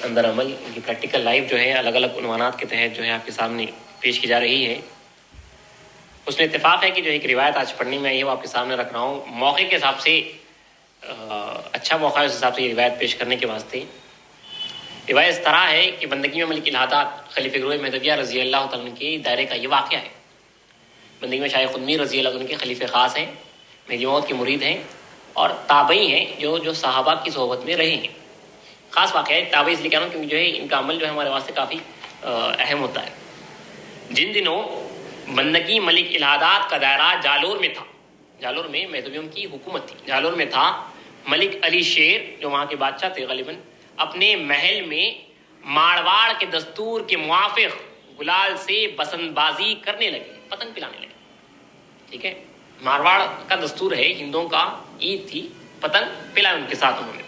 اندر عمل، ان کی practical life جو ہے الگ الگ عنوانات کے تحت جو ہے آپ کے سامنے پیش کی جا رہی ہے۔ اس میں اتفاق ہے کہ جو ایک روایت آج پڑھنے میں آئی ہے وہ آپ کے سامنے رکھ رہا ہوں، موقع کے حساب سے اچھا موقع ہے اس حساب سے یہ روایت پیش کرنے کے واسطے۔ روایت اس طرح ہے کہ بندگی میں ملک الہادات خلیفہ گروہ مہدویہ رضی اللہ تعالیٰ عنہ کے دائرے کا یہ واقعہ ہے۔ بندگی میں شیخ قطب رضی اللہ عنہ کے خلیفہ خاص ہیں، مہدی موعود کے مرید ہیں اور تابعی ہیں جو صحابہ کی صحبت میں رہے ہیں۔ خاص واقعہ ہے، تابعی اس لیے کہہ رہا ہوں کیونکہ جو ہے ان کا عمل جو ہے ہمارے واسطے کافی اہم ہوتا ہے۔ جن دنوں بندگی ملک الہادات کا دائرہ جالور میں تھا، جالور میں مہدویوں کی حکومت تھی، جالور میں تھا، ملک علی شیر جو وہاں کے بادشاہ تھے غالباً اپنے محل میں مارواڑ کے دستور کے موافق گلال سے بسند بازی کرنے لگے، پتنگ پلانے لگے۔ ٹھیک ہے، مارواڑ کا دستور ہے، ہندوؤں کا عید تھی، پتنگ پلائے ان کے ساتھ انہوں نے۔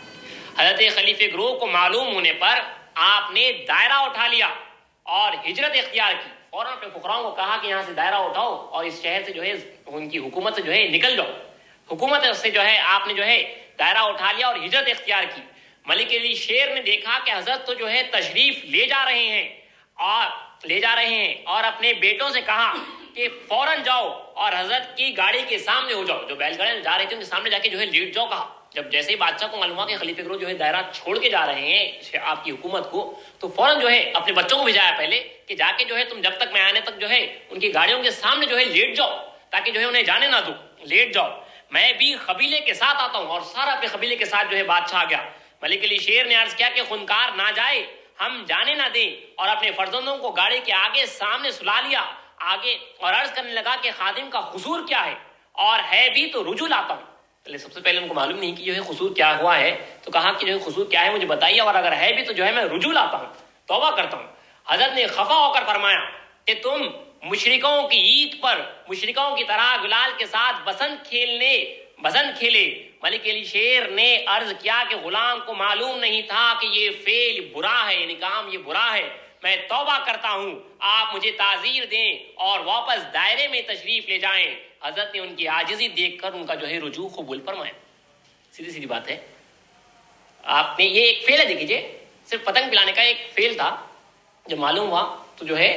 حضرت خلیفہ گروہ کو معلوم ہونے پر آپ نے دائرہ اٹھا لیا اور ہجرت اختیار کی، فوراً اپنے فقراؤں کو کہا کہ یہاں سے دائرہ اٹھاؤ اور اس شہر سے جو ہے ان کی حکومت سے جو ہے نکل جاؤ۔ حکومت سے جو ہے آپ نے جو ہے دائرہ اٹھا لیا اور ہجرت اختیار کی۔ ملک علی شیر نے دیکھا کہ حضرت تو جو ہے تشریف لے جا رہے ہیں اور اپنے بیٹوں سے کہا کہ فوراً جاؤ اور حضرت کی گاڑی کے سامنے ہو جاؤ، جو بیل گاڑی جا رہے تھے ان کے سامنے جا کے جو ہے لیٹ جاؤ کہا۔ جب جیسے ہی بادشاہ کو معلوم ہوا کہ خلیفہ گروہ جو ہے دائرہ چھوڑ کے جا رہے ہیں آپ کی حکومت کو، تو فوراً جو ہے اپنے بچوں کو بھیجایا پہلے کہ جا کے جو ہے تم جب تک میں آنے تک جو ہے ان کی گاڑیوں کے سامنے جو ہے لیٹ جاؤ تاکہ جو ہے انہیں جانے نہ دو، لیٹ جاؤ، میں بھی قبیلے کے ساتھ آتا ہوں۔ اور سارا اپنے قبیلے کے ساتھ جو ہے بادشاہ آ گیا۔ ملک علی شیر نے عرض کیا کہ خونکار نہ جائے، ہم جانے نہ دیں، اور اپنے فرزندوں کو گاڑی کے آگے سامنے سلا لیا آگے، اور عرض کرنے لگا کہ خادم کا قصور کیا ہے، اور ہے بھی تو رجوع لاتا ہوں۔ سب سے پہلے ان کو معلوم نہیں کہ جو ہے قصور کیا ہوا ہے، تو کہا کہ جو ہے قصور کیا ہے مجھے بتائیے، اور اگر ہے بھی تو جو ہے میں رجوع لاتا ہوں، توبہ کرتا ہوں۔ حضرت نے خفا ہو کر فرمایا کہ تم مشرکوں کی عید پر مشرکوں کی طرح گلال کے ساتھ بسنت کھیلے۔ ملک علی شیر نے عرض کیا کہ غلام کو معلوم نہیں تھا کہ یہ فعل برا ہے، یعنی کام یہ برا ہے، میں توبہ کرتا ہوں، آپ مجھے تعزیر دیں اور واپس دائرے میں تشریف لے جائیں۔ حضرت نے ان کی عاجزی دیکھ کر ان کا جو ہے رجوع قبول فرمایا۔ سیدھی بات ہے، آپ نے یہ ایک فعل ہے، دیکھیے صرف پتنگ پلانے کا ایک فعل تھا، جب معلوم ہوا تو جو ہے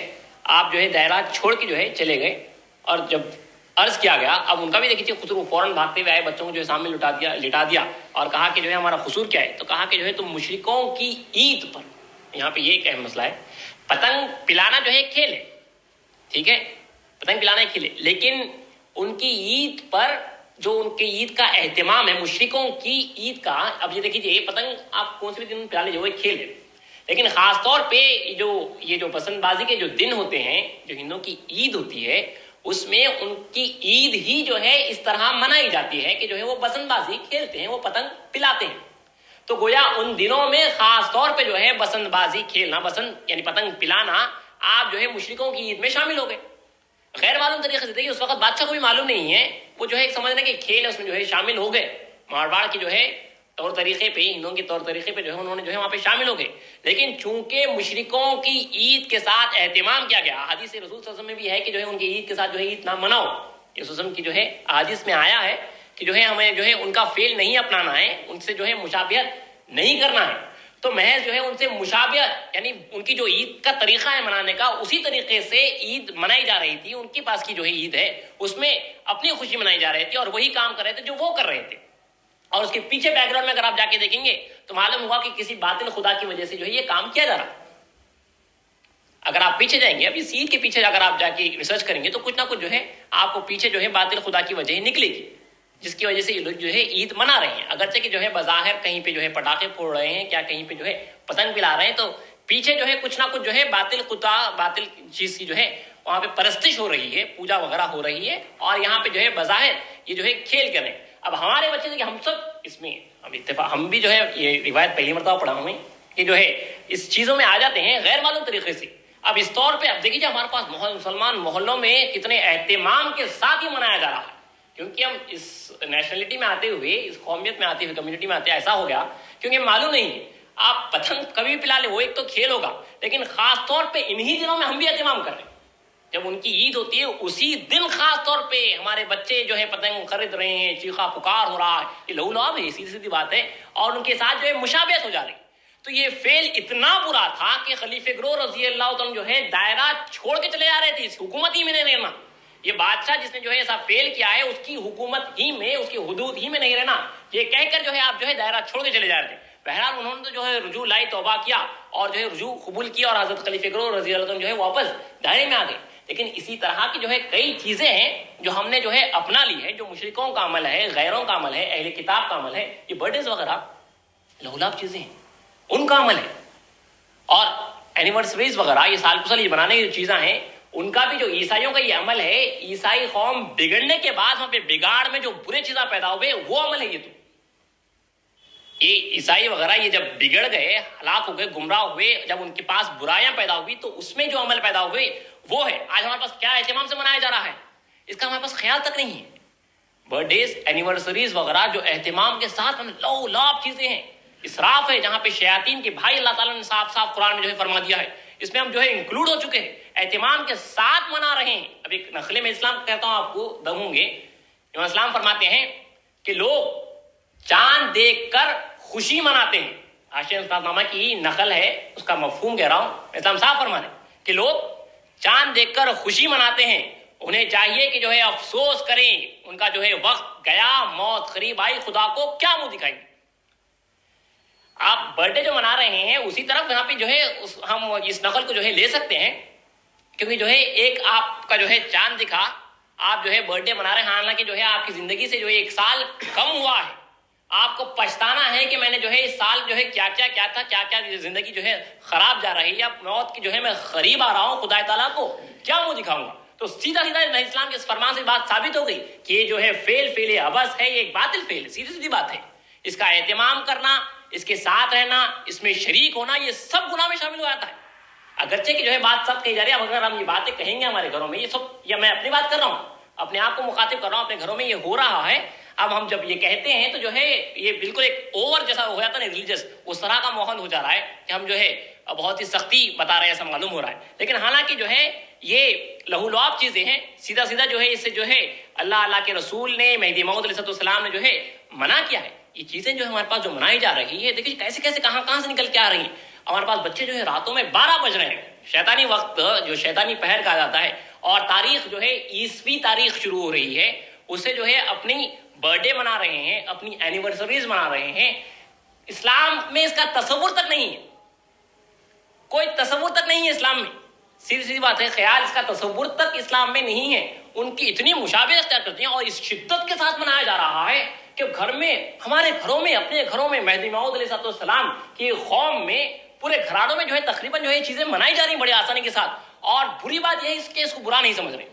آپ جو ہے دائرہ چھوڑ کے جو ہے چلے گئے، اور جب عرض کیا گیا، اب ان کا بھی دیکھیے قصور، فوراً بھاگتے ہوئے آئے، بچوں کو جو ہے سامنے لٹا دیا اور کہا کہ جو ہے ہمارا قصور کیا ہے، تو کہا کہ جو ہے تم مشرکوں کی عید پر، یہاں پہ یہ ایک اہم مسئلہ ہے، پتنگ پلانا جو ہے ایک کھیل ہے، ٹھیک ہے، پتنگ پلانا ایک کھیل ہے، لیکن ان کی عید پر جو ان کی عید کا اہتمام ہے، مشرکوں کی عید کا، اب یہ دیکھیے یہ پتنگ آپ کون سے بھی دن پلا لیجیے وہ ایک کھیل ہے، لیکن خاص طور پہ یہ جو پسند بازی کے جو دن ہوتے ہیں، جو ہندوؤں کی عید ہوتی ہے، اس میں ان کی عید ہی جو ہے اس طرح منائی جاتی ہے کہ جو ہے وہ پسند بازی کھیلتے ہیں، وہ پتنگ پلاتے ہیں۔ تو گویا ان دنوں میں خاص طور پہ جو ہے پسند بازی کھیلنا، پسند یعنی پتنگ پلانا، آپ جو ہے مشرکوں کی عید میں شامل ہو گئے۔ غیر معلوم طریقے سے دیکھیے اس وقت بادشاہ کو بھی معلوم نہیں ہے، وہ جو ہے ایک سمجھنا کہ کھیل ہے، اس میں جو ہے شامل ہو گئے، مارواڑ کی جو ہے طور طریقے پہ، ہندوؤں کے طور طریقے پہ جو ہے انہوں نے جو ہے وہاں پہ شامل ہو گئے، لیکن چونکہ مشرکوں کی عید کے ساتھ اہتمام کیا گیا، حدیث رسول صلی اللہ علیہ وسلم میں بھی ہے کہ جو ہے ان کی عید کے ساتھ جو ہے عید نہ مناؤ، یہ وسلم کی جو ہے حدیث میں آیا ہے کہ جو ہے ہمیں جو ہے ان کا فعل نہیں اپنانا ہے، ان سے جو ہے مشابہت نہیں کرنا ہے، تو محض جو ہے ان سے مشابہت، یعنی ان کی جو عید کا طریقہ ہے منانے کا، اسی طریقے سے عید منائی جا رہی تھی، ان کے پاس کی جو ہے عید ہے اس میں اپنی خوشی منائی جا رہی تھی، اور وہی کام کر رہے تھے جو وہ کر رہے تھے۔ اور اس کے پیچھے بیک گراؤنڈ میں اگر آپ جا کے دیکھیں گے تو معلوم ہوا کہ کسی باطل خدا کی وجہ سے جو ہے یہ کام کیا جا رہا ہے۔ اگر آپ پیچھے جائیں گے، اب اس عید کے پیچھے اگر آپ جا کے ریسرچ کریں گے تو کچھ نہ کچھ جو ہے آپ کو پیچھے جو ہے باطل خدا کی وجہ نکلے گی، جس کی وجہ سے یہ لوگ جو ہے عید منا رہے ہیں، اگرچہ کہ جو ہے بظاہر کہیں پہ جو ہے پٹاخے پھوڑ رہے ہیں، کیا کہیں پہ جو ہے پتنگ پلا رہے ہیں، تو پیچھے جو ہے کچھ نہ کچھ جو ہے باطل خدا، باطل چیز کی جو ہے وہاں پہ پرستش ہو رہی ہے، پوجا وغیرہ ہو رہی ہے، اور یہاں پہ جو ہے بظاہر یہ جو ہے کھیل کر رہے ہیں۔ اب ہمارے بچے دیکھیں، ہم سب اس میں اب اتفاق، ہم بھی جو ہے یہ روایت پہلی مرتبہ پڑھا ہمیں کہ جو ہے اس چیزوں میں آ جاتے ہیں غیر معلوم طریقے سے۔ اب اس طور پہ اب دیکھیے ہمارے پاس مسلمان محلوں میں کتنے اہتمام کے ساتھ یہ منایا جا رہا ہے، کیونکہ ہم اس نیشنلٹی میں آتے ہوئے، اس قومیت میں آتے ہوئے، کمیونٹی میں آتے ایسا ہو گیا کیونکہ معلوم نہیں ہے، آپ پتنگ کبھی پلا لیں، وہ ایک تو کھیل ہوگا، لیکن خاص طور پہ انہی دنوں میں ہم بھی اہتمام کر رہے ہیں، جب ان کی عید ہوتی ہے اسی دن خاص طور پہ ہمارے بچے جو ہے پتنگ خرید رہے ہیں، چیخا پکار ہو رہا ہے، یہ لہو لعاب ہے، سیدھی بات ہے، اور ان کے ساتھ جو ہے مشابہت ہو جا رہی ہے۔ تو یہ فیل اتنا برا تھا کہ خلیفہ گرو رضی اللہ تعالیٰ جو ہے دائرہ چھوڑ کے چلے جا رہے تھے، اس حکومت ہی میں نہیں رہنا. یہ بادشاہ جس نے جو ہے ایسا فیل کیا ہے، اس کی حکومت ہی میں، اس کی حدود ہی میں نہیں رہنا، یہ کہہ کر جو ہے آپ جو ہے دائرہ چھوڑ کے چلے جا رہے تھے. بہرحال انہوں نے تو جو ہے رجوع لائی، توبہ کیا اور جو ہے رجوع قبول کیا اور حضرت خلیفہ گرو رضی اللہ عنہ جو ہے واپس دائرے میں آ گئے. لیکن اسی طرح کی جو ہے کئی چیزیں ہیں جو ہم نے جو ہے اپنا لی ہے، جو مشرکوں کا عمل ہے، غیروں کا عمل ہے، اہل کتاب کا عمل ہے. یہ برتھڈیز وغیرہ لہولاب چیزیں ہیں، ان کا عمل ہے. اور اینیورسریز وغیرہ، یہ سال کسل یہ بنانے کی جو چیزیں ہیں، ان کا بھی جو عیسائیوں کا یہ عمل ہے، عیسائی قوم بگڑنے کے بعد وہاں پہ بگاڑ میں جو برے چیزیں پیدا ہوئے وہ عمل ہے. یہ عیسائی وغیرہ یہ جب بگڑ گئے، ہلاک ہو گئے، گمراہ ہوئے، جب ان کے پاس برائیاں پیدا ہوئی تو اس میں جو عمل پیدا ہوئے وہ ہے. آج ہمارے پاس کیا اہتمام سے منایا جا رہا ہے، اس کا ہمارے پاس خیال تک نہیں ہے. برتھ ڈیز، اینیورسریز وغیرہ جو اہتمام کے ساتھ ہم لو لاب چیزیں ہیں، اسراف ہے، جہاں پہ شیاطین کے بھائی اللہ تعالیٰ نے صاف صاف قرآن میں جو ہے فرما دیا ہے، اس میں ہم جو ہے انکلوڈ ہو چکے ہیں، اہتمام کے ساتھ منا رہے ہیں. اب ایک نقل میں اسلام کہتا ہوں آپ کو، دم ہوں گے. امام اسلام فرماتے ہیں کہ لوگ چاند دیکھ کر خوشی مناتے ہیں. حاشیہ استاد نامہ کی نقل ہے، اس کا مفہوم کہہ رہا ہوں. اسلام صاحب فرماتے ہیں کہ لوگ چاند دیکھ کر خوشی مناتے ہیں، انہیں چاہیے کہ جو ہے افسوس کریں، ان کا جو ہے وقت گیا، موت قریب آئی، خدا کو کیا منہ دکھائیں. آپ برتھ ڈے جو منا رہے ہیں اسی طرف یہاں پہ جو ہے ہم اس نقل کو جو ہے لے سکتے ہیں، کیونکہ جو ہے ایک آپ کا جو ہے چاند دکھا، آپ جو ہے برتھ ڈے منا رہے ہیں، حالانکہ جو ہے آپ کی زندگی سے جو ہے ایک سال کم ہوا ہے. آپ کو پچھتانا ہے کہ میں نے جو ہے اس سال جو ہے کیا کیا زندگی جو ہے خراب جا رہی ہے، یا موت کی جو ہے میں قریب آ رہا ہوں، خدا تعالیٰ کو کیا منہ دکھاؤں گا. تو سیدھا اسلام کے اس فرمان سے بات ثابت ہو گئی کہ یہ جو ہے فیل عبث ہے، یہ ایک باطل فیل ہے، سیدھی بات ہے. اس کا اہتمام کرنا، اس کے ساتھ رہنا، اس میں شریک ہونا، یہ سب گناہ میں شامل ہو جاتا ہے. اگرچہ کہ جو ہے بات سب کہی جا رہی ہے، اب اگر ہم یہ باتیں کہیں گے ہمارے گھروں میں، یہ سب، یا میں اپنی بات کر رہا ہوں، اپنے آپ کو مخاطب کر رہا ہوں، اپنے گھروں میں یہ ہو رہا ہے. اب ہم جب یہ کہتے ہیں تو جو ہے یہ بالکل ایک اوور جیسا ہو جاتا ہے نا، ریلیجس، اس طرح کا ماحول ہو جا رہا ہے کہ ہم جو ہے بہت ہی سختی بتا رہے ہیں، ایسا معلوم ہو رہا ہے. لیکن حالانکہ جو ہے یہ لہو لعاب چیزیں ہیں، سیدھا جو ہے اس سے جو ہے اللہ کے رسول نے، مہدی موعود علیہ السلام نے جو ہے منع کیا ہے. یہ چیزیں جو ہمارے پاس جو منائی جا رہی ہے، دیکھیے کیسے کہاں سے نکل کے آ رہی ہیں. ہمارے پاس بچے جو ہے راتوں میں 12 بج رہے ہیں، شیطانی وقت جو شیطانی پہر کہا جاتا ہے، اور تاریخ جو ہے عیسوی تاریخ شروع ہو رہی ہے، اسے جو ہے اپنی برتھ ڈے منا رہے ہیں، اپنی اینیورسریز منا رہے ہیں. اسلام میں اس کا تصور تک نہیں ہے، کوئی تصور تک نہیں ہے اسلام میں. سیدھی بات ہے، خیال اس کا تصور تک اسلام میں نہیں ہے. ان کی اتنی مشابہت اختیار کرتی ہیں اور اس شدت کے ساتھ منایا جا رہا ہے کہ گھر میں، ہمارے گھروں میں، اپنے گھروں میں، مہدی موعود علیہ السلام کی قوم میں، پورے گھرانوں میں جو ہے تقریباً جو ہے یہ چیزیں منائی جا رہی ہیں بڑی آسانی کے ساتھ. اور بری بات یہ ہے اس کو برا نہیں سمجھ رہے.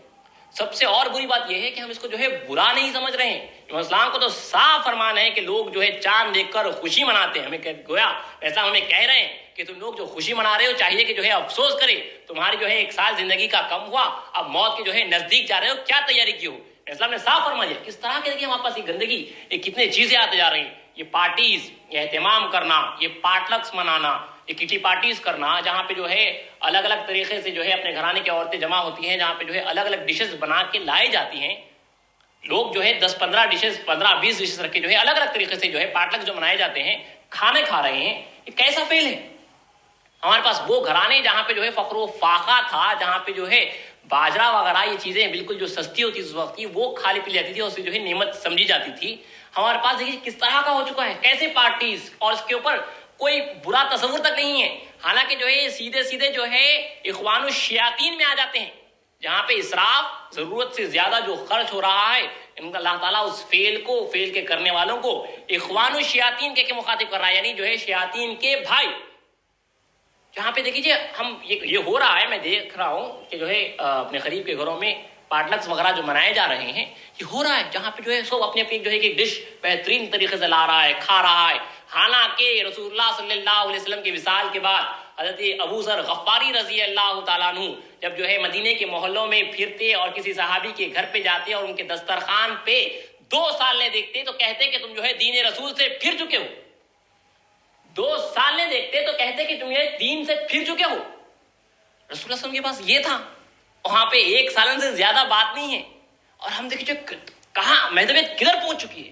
سب سے اور بری بات یہ ہے کہ ہم اس کو جو ہے برا نہیں سمجھ رہے ہیں. اسلام کو تو صاف فرمان ہے کہ لوگ جو ہے چاند دیکھ کر خوشی مناتے ہیں. ہمیں گویا ایسا ہمیں کہہ رہے ہیں کہ تم لوگ جو خوشی منا رہے ہو، چاہیے کہ جو ہے افسوس کرے، تمہاری جو ہے ایک سال زندگی کا کم ہوا، اب موت کے جو ہے نزدیک جا رہے ہو، کیا تیاری کی ہو. اسلام نے صاف فرما دیا. کس طرح کے دیکھیے ہمارے پاس یہ گندگی، یہ کتنے چیزیں آتے جا رہی ہیں. یہ پارٹیز، یہ اہتمام کرنا، یہ پاٹلکس منانا، یہ کٹی پارٹیز کرنا، جہاں پہ جو ہے الگ الگ طریقے سے جو ہے اپنے گھرانے کی عورتیں جمع ہوتی ہیں، جہاں پہ جو ہے الگ الگ ڈشز بنا کے لائی جاتی ہیں. لوگ جو ہے 10-15 ڈشز، 15-20 ڈشز رکھ کے جو ہے الگ الگ طریقے سے جو ہے پاٹلکس جو منائے جاتے ہیں، کھانے کھا رہے ہیں. یہ کیسا فیل ہے. ہمارے پاس وہ گھرانے جہاں پہ جو ہے فقر و فاقہ تھا، جہاں پہ جو ہے باجرہ وغیرہ یہ چیزیں بالکل جو سستی ہوتی اس وقت کی، وہ کھالی پی جاتی تھی اور اسے جو ہے نعمت سمجھی جاتی تھی. ہمارے پاس دیکھیے کس طرح کا ہو چکا ہے، کیسے پارٹیز، اور اس کے اوپر کوئی برا تصور تک نہیں ہے. حالانکہ جو ہے یہ سیدھے جو ہے اخوان الشیاطین میں آ جاتے ہیں، جہاں پہ اسراف، ضرورت سے زیادہ جو خرچ ہو رہا ہے، اللہ تعالیٰ اس فیل کے کرنے والوں کو اخوان الشیاطین کے مخاطب کر رہا ہے، یعنی جو ہے شیاطین کے بھائی. جہاں پہ دیکھیے ہم یہ ہو رہا ہے، میں دیکھ رہا ہوں کہ جو ہے اپنے قریب کے گھروں میں پاٹلکس وغیرہ جو منائے جا رہے ہیں، یہ ہو رہا ہے جہاں پہ جو ہے سب اپنی جو ہے ایک ڈش بہترین طریقے سے لا رہا ہے، کھا رہا ہے. حالانکہ رسول اللہ صلی اللہ علیہ وسلم کے وصال کے بعد حضرت ابو ذر غفاری رضی اللہ تعالیٰ عنہ جب جو ہے مدینے کے محلوں میں پھرتے اور کسی صحابی کے گھر پہ جاتے اور ان کے دسترخوان پہ 2 سال نہیں دیکھتے تو کہتے کہ تم جو ہے دین رسول سے پھر چکے ہو. 2 سال نہیں دیکھتے تو کہتے کہ تم یہ دین سے پھر چکے ہو. رسول اللہ صلی اللہ علیہ وسلم کے پاس یہ تھا، وہاں پہ 1 سال سے زیادہ بات نہیں ہے، اور ہم دیکھیے کہاں محدودیت کدھر پہنچ چکی ہے.